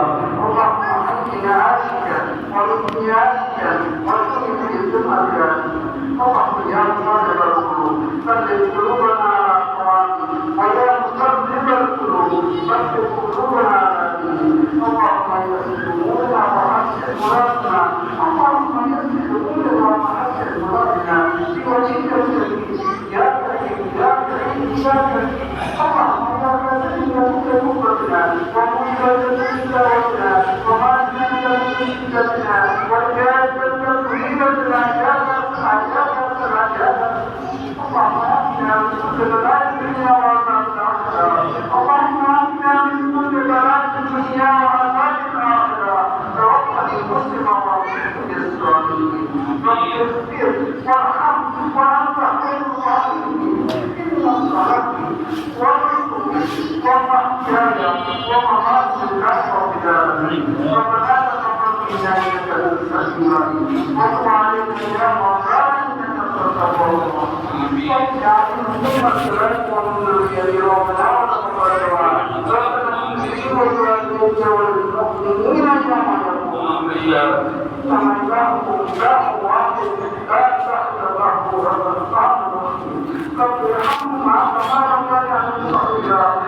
اللهم اهدنا عاشقا وارزقنا عاشقا وارزقنا بالجمعه اللهم يا مقلب القلوب ثبت قلوبنا على طاعتك ويا مقلب القلوب ثبت قلوبنا على دينك اللهم يسر امورنا وحسن مرادنا اللهم يسر امورنا وحسن مرادنا بوجهك الكريم يا كريم يا كريم يا كريم اللهم يا كريم يا كريم ومنك دعوتنا وماتنا بنا والجاهد مهيبتنا يا نصر يا نصر يا نصر اللهم آتنا من كل بلاء الدنيا وعذاب الآخرة اللهم آتنا من كل بلاء الدنيا وعذاب الآخرة توفني مسلما وأصلحني الصالحين رب اغفر وارحم وأنت خير الراحمين إن صلاتي ونصري ومحياي ومماتي لله رب العالمين ربنا تقبل منا إنك أنت السميع العليم وتب علينا يا مولانا إنك أنت التواب الرحيم صل على محمد صلاه ومنزل ربنا وتقبل دعاء ربنا المسلمين والوالدين والمؤمنين يوم يقوم بالله فمن له الله واحد لا تحت له رب الرحيم رب ارحمهما كما ربياني صغيرا